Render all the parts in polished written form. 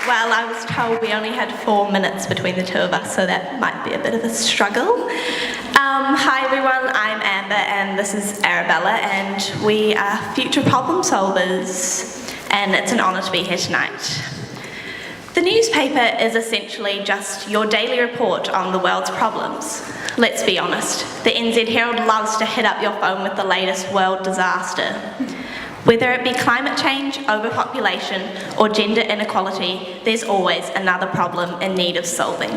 Well, I was told we only had 4 minutes between the two of us, so that might be a bit of a struggle. Hi everyone, I'm Amber and this is Arabella, and we are future problem solvers, and it's an honour to be here tonight. The newspaper is essentially just your daily report on the world's problems. Let's be honest, the NZ Herald loves to hit up your phone with the latest world disaster. Whether it be climate change, overpopulation, or gender inequality, there's always another problem in need of solving.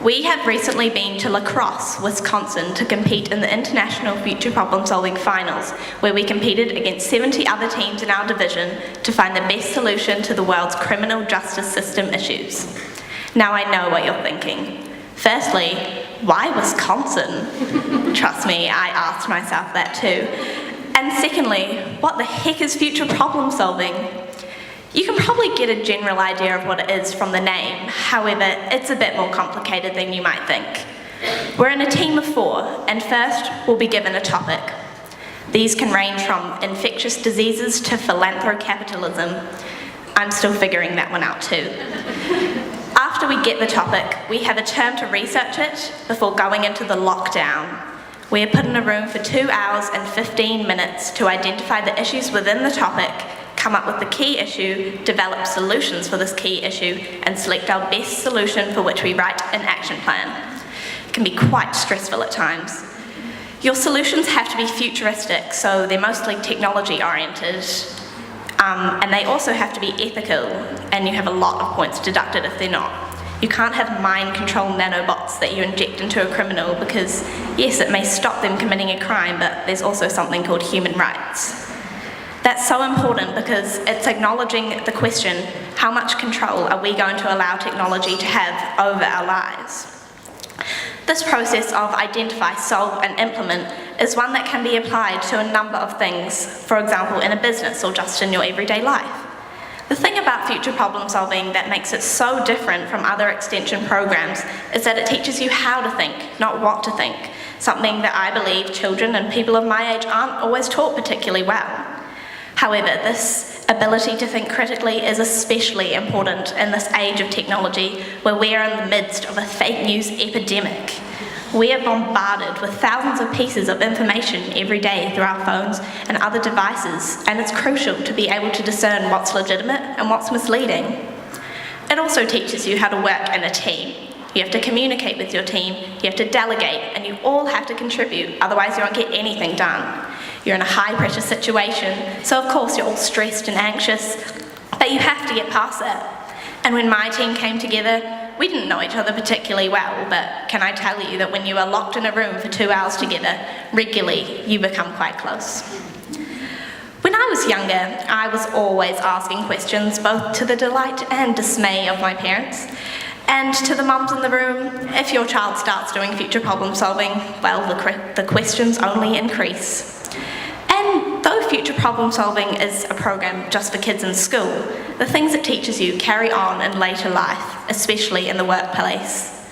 We have recently been to La Crosse, Wisconsin, to compete in the International Future Problem Solving Finals, where we competed against 70 other teams in our division to find the best solution to the world's criminal justice system issues. Now I know what you're thinking. Firstly, why Wisconsin? Trust me, I asked myself that too. And secondly, what the heck is future problem solving? You can probably get a general idea of what it is from the name. However, it's a bit more complicated than you might think. We're in a team of 4, and first we'll be given a topic. These can range from infectious diseases to philanthrocapitalism. I'm still figuring that one out too. After we get the topic, we have a term to research it before going into the lockdown. We are put in a room for 2 hours and 15 minutes to identify the issues within the topic, come up with the key issue, develop solutions for this key issue, and select our best solution for which we write an action plan. It can be quite stressful at times. Your solutions have to be futuristic, so they're mostly technology-oriented, and they also have to be ethical, and you have a lot of points deducted if they're not. You can't have mind-controlled nanobots that you inject into a criminal because, yes, it may stop them committing a crime, but there's also something called human rights. That's so important because it's acknowledging the question, how much control are we going to allow technology to have over our lives? This process of identify, solve and implement is one that can be applied to a number of things, for example in a business or just in your everyday life. The thing about future problem solving that makes it so different from other extension programs is that it teaches you how to think, not what to think, something that I believe children and people of my age aren't always taught particularly well. However, this ability to think critically is especially important in this age of technology where we are in the midst of a fake news epidemic. We are bombarded with thousands of pieces of information every day through our phones and other devices, and it's crucial to be able to discern what's legitimate and what's misleading. It also teaches you how to work in a team. You have to communicate with your team, you have to delegate, and you all have to contribute, otherwise you won't get anything done. You're in a high-pressure situation, so of course you're all stressed and anxious, but you have to get past that. And when my team came together, we didn't know each other particularly well, but can I tell you that when you are locked in a room for 2 hours together, regularly, you become quite close. When I was younger, I was always asking questions, both to the delight and dismay of my parents. And to the mums in the room, if your child starts doing future problem solving, well, the questions only increase. And though future problem solving is a program just for kids in school, the things it teaches you carry on in later life, especially in the workplace.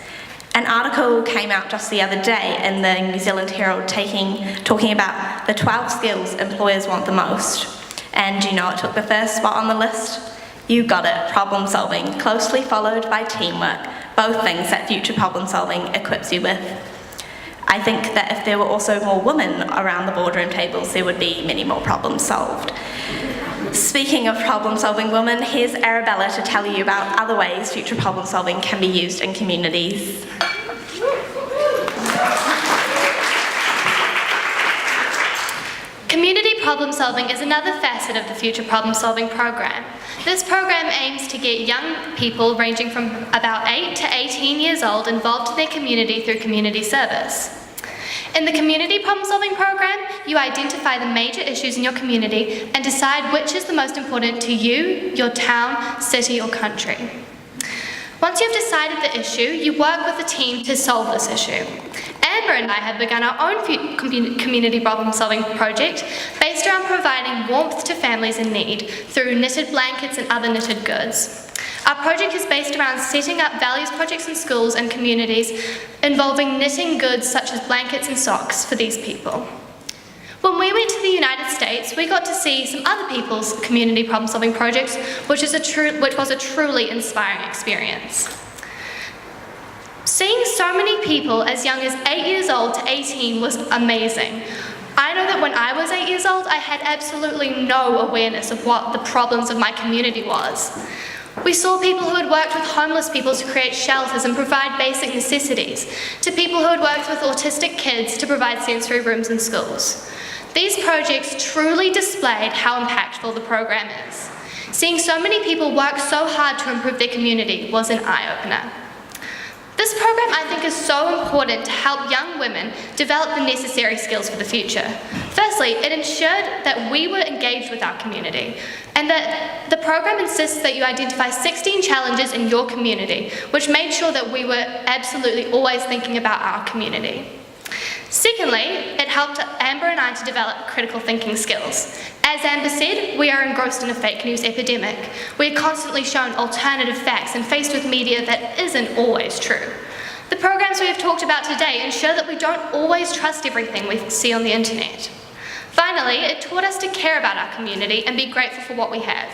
An article came out just the other day in the New Zealand Herald talking about the 12 skills employers want the most. And do you know it took the first spot on the list? You got it, problem solving, closely followed by teamwork, both things that future problem solving equips you with. I think that if there were also more women around the boardroom tables, there would be many more problems solved. Speaking of problem-solving women, here's Arabella to tell you about other ways future problem solving can be used in communities. Community problem solving is another facet of the Future Problem Solving program. This program aims to get young people ranging from about 8 to 18 years old involved in their community through community service. In the Community Problem Solving program, you identify the major issues in your community and decide which is the most important to you, your town, city or country. Once you've decided the issue, you work with a team to solve this issue. Amber and I have begun our own community problem-solving project based around providing warmth to families in need through knitted blankets and other knitted goods. Our project is based around setting up values projects in schools and communities involving knitting goods such as blankets and socks for these people. When we went to the United States, we got to see some other people's community problem-solving projects, which was a truly inspiring experience. Seeing so many people as young as 8 years old to 18 was amazing. I know that when I was 8 years old, I had absolutely no awareness of what the problems of my community was. We saw people who had worked with homeless people to create shelters and provide basic necessities, to people who had worked with autistic kids to provide sensory rooms in schools. These projects truly displayed how impactful the program is. Seeing so many people work so hard to improve their community was an eye-opener. This program, I think, is so important to help young women develop the necessary skills for the future. Firstly, it ensured that we were engaged with our community, and that the program insists that you identify 16 challenges in your community, which made sure that we were absolutely always thinking about our community. Secondly, it helped Amber and I to develop critical thinking skills. As Amber said, we are engrossed in a fake news epidemic. We are constantly shown alternative facts and faced with media that isn't always true. The programs we have talked about today ensure that we don't always trust everything we see on the internet. Finally, it taught us to care about our community and be grateful for what we have.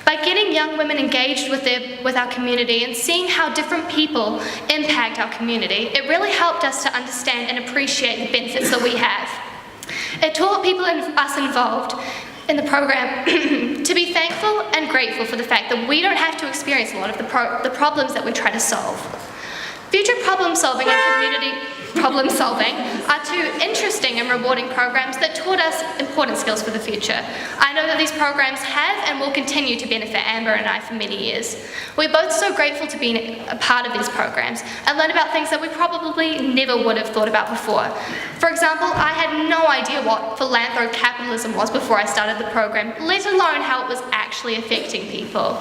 By getting young women engaged with our community and seeing how different people impact our community, it really helped us to understand and appreciate the benefits that we have. It taught people us involved in the program to be thankful and grateful for the fact that we don't have to experience a lot of the problems that we try to solve. Future problem solving and community problem solving are two interesting and rewarding programs that taught us important skills for the future. I know that these programs have and will continue to benefit Amber and I for many years. We're both so grateful to be a part of these programs and learn about things that we probably never would have thought about before. For example, I had no idea what philanthrocapitalism was before I started the program, let alone how it was actually affecting people.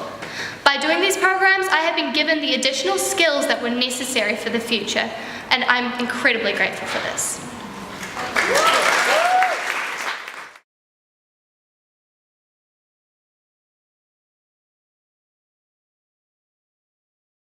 By doing these programs, I have been given the additional skills that were necessary for the future, and I'm incredibly grateful for this.